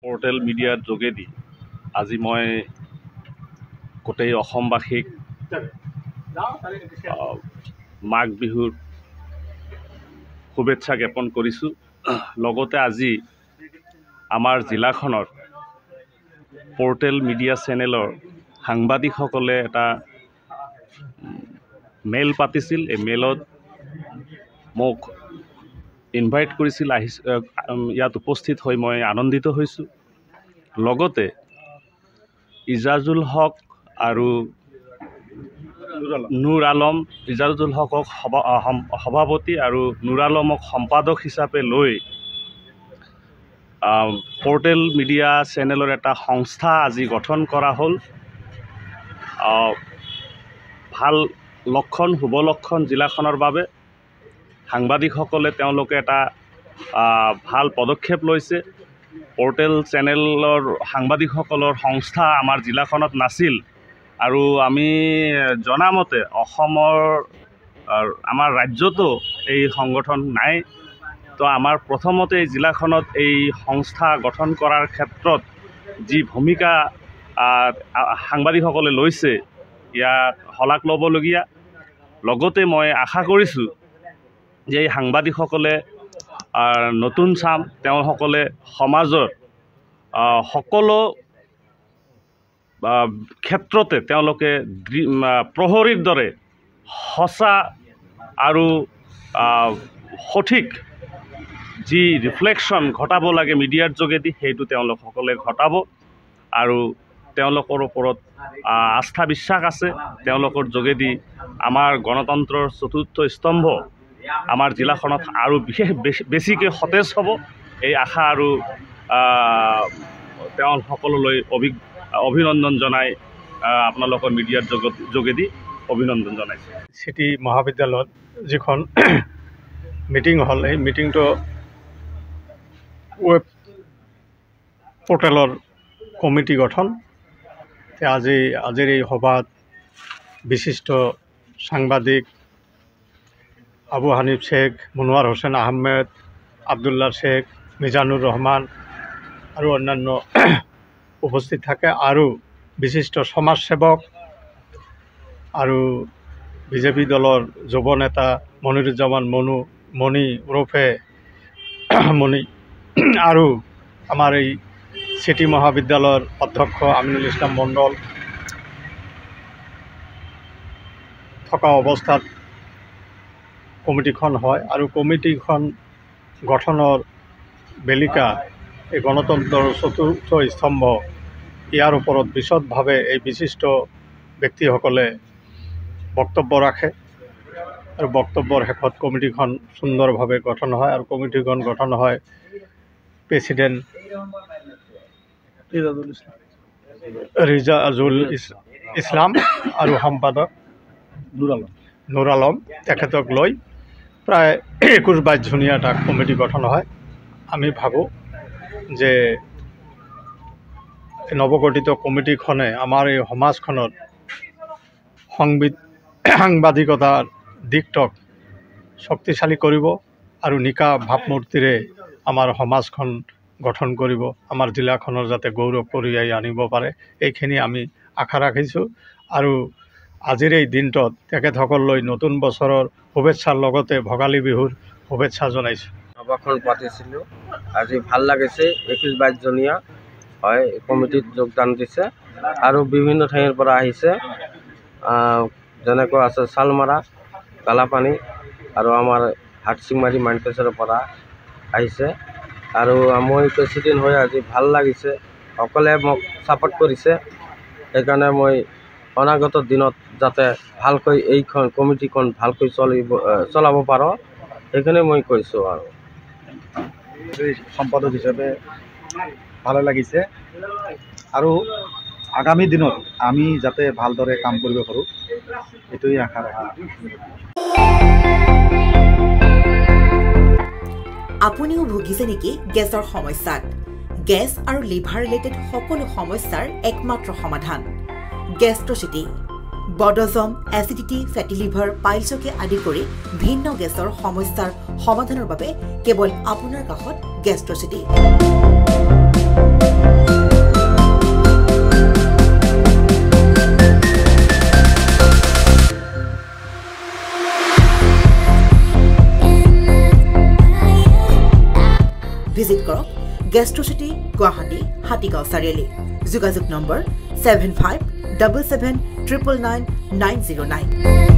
Portal মিডিয়াৰ যোগেদি আজি মই গোটেই অসমবাসীক মাঘ বিহুৰ শুভেচ্ছা জ্ঞাপন কৰিছোঁ। লগতে আজি আমাৰ জিলাখনৰ পোৰ্টেল মিডিয়া চেনেলৰ সাংবাদিকসকলে এটা মেল পাতিছিল। এই মেলত মোক ইনভাইট কৰিছিল, ইয়াত উপস্থিত হৈ মই আনন্দিত হৈছোঁ। লগতে ইজাজুল হক আৰু নুৰ আলম, ইজাজুল হকক সভাপতি আৰু নুৰ আলমক সম্পাদক হিচাপে লৈ পোৰ্টেল মিডিয়া চেনেলৰ এটা সংস্থা আজি গঠন কৰা হ'ল। ভাল লক্ষণ, শুভ লক্ষণ জিলাখনৰ বাবে। সাংবাদিকসকলে তেওঁলোকে এটা ভাল পদক্ষেপ লৈছে। পোৰ্টেল চেনেলৰ সাংবাদিকসকলৰ সংস্থা আমাৰ জিলাখনত নাছিল, আৰু আমি জনামতে আমাৰ ৰাজ্যতো এই সংগঠন নাই। তো আমাৰ প্ৰথমতে এই জিলাখনত এই সংস্থা গঠন কৰাৰ ক্ষেত্ৰত যি ভূমিকা সাংবাদিকসকলে লৈছে, ইয়াক শলাগ ল'বলগীয়া। লগতে মই আশা কৰিছোঁ যে এই সাংবাদিকসকলে নতুন চাম, তেওঁলোকসকলে সমাজৰ সকলো ক্ষেত্ৰতে তেওঁলোকে প্ৰহৰীৰ দৰে সঁচা আৰু সঠিক যি ৰিফ্লেকশ্যন ঘটাব লাগে মিডিয়াৰ যোগেদি, সেইটো তেওঁলোকসকলে ঘটাব। আৰু তেওঁলোকৰ ওপৰত আস্থা বিশ্বাস আছে। তেওঁলোকৰ যোগেদি আমাৰ গণতন্ত্ৰৰ চতুৰ্থ স্তম্ভ আমাৰ জিলাখনত আৰু বেছিকৈ সতেজ হ'ব, এই আশা আৰু সকলোলৈ অভিনন্দন জনাই আপোনালোকৰ মিডিয়াৰ যোগেদি অভিনন্দন জনাইছোঁ। চিটি মহাবিদ্যালয়ত যিখন মিটিং হ'ল, এই মিটিংটো ৱেব পৰ্টেলৰ কমিটি গঠন। আজিৰ এই সভাত বিশিষ্ট সাংবাদিক আবু হানিফ শেখ, মনোৱাৰ হোসেন আহমেদ, আব্দুল্লাহ শেখ, মিজানুৰ ৰহমান আৰু অন্যান্য উপস্থিত থাকে। আৰু বিশিষ্ট সমাজসেৱক আৰু বিজেপি দলৰ যুৱ নেতা মনিৰুজ্জামান মণি ওৰফে মণি, আৰু আমাৰ এই চিটি মহাবিদ্যালয়ৰ অধ্যক্ষ আমিনুল ইছলাম মণ্ডল থকা অৱস্থাত কমিটিখন হয়। আৰু কমিটিখন গঠনৰ বেলিকা এই গণতন্ত্ৰৰ চতুৰ্থ স্তম্ভ, ইয়াৰ ওপৰত বিশদভাৱে এই বিশিষ্ট ব্যক্তিসকলে বক্তব্য ৰাখে। আৰু বক্তব্যৰ শেষত কমিটিখন সুন্দৰভাৱে গঠন হয়। আৰু কমিটিখন গঠন হয় প্ৰেচিডেণ্ট ৰিজাজুল ইছলাম আৰু সম্পাদক নুৰ আলম, তেখেতক লৈ প্ৰায় 21-22 জনীয়া এটা কমিটি গঠন হয়। আমি ভাবোঁ যে নৱগঠিত কমিটিখনে আমাৰ এই সমাজখনত সাংবাদিকতাৰ দিশটোক শক্তিশালী কৰিব আৰু নিকা ভাৱমূৰ্তিৰে আমাৰ সমাজখন গঠন কৰিব, আমাৰ জিলাখনৰ যাতে গৌৰৱ কঢ়িয়াই আনিব পাৰে, এইখিনি আমি আশা ৰাখিছোঁ। আৰু আজিৰ এই দিনটোত তেখেতসকললৈ নতুন বছৰৰ শুভেচ্ছাৰ লগতে ভোগালী বিহুৰ শুভেচ্ছা জনাইছোঁ। সভাখন পাতিছিলোঁ, আজি ভাল লাগিছে। 21-22 জনীয়া হয় কমিটিত যোগদান দিছে, আৰু বিভিন্ন ঠাইৰ পৰা আহিছে। যেনেকৈ আছে চালমাৰা, কালাপানী আৰু আমাৰ হাটচিংমাৰী মাইনটেছৰ পৰা আহিছে। আৰু মই প্ৰেচিডেণ্ট হৈ আজি ভাল লাগিছে, সকলোৱে মোক ছাপোৰ্ট কৰিছে। সেইকাৰণে মই অনাগত দিনত যাতে ভালকৈ এইখন কমিটিখন ভালকৈ চলাব পাৰোঁ, সেইখিনি মই কৈছোঁ। আৰু সম্পাদক হিচাপে ভালো লাগিছে, আৰু আগামী দিনত আমি যাতে ভালদৰে কাম কৰিব পাৰোঁ, এইটোৱেই আশা ৰাখা। আপুনিও ভুগিছে নেকি গেছৰ সমস্যাত? গেছ আৰু লিভাৰ ৰিলেটেড সকলো সমস্যাৰ একমাত্ৰ সমাধান গেষ্ট্ৰচিটি। বডজম, এচিডিটি, ফেটি লিভাৰ, পাইলছকে আদি কৰি ভিন্ন গেছৰ সমস্যাৰ সমাধানৰ বাবে কেৱল আপোনাৰ কাষত গেষ্ট্ৰচিটি। ভিজিট কৰক গেষ্ট্ৰচিটি গুৱাহাটী হাতীগাঁও চাৰিআলি যোগাযোগ নম্বৰ 7577999909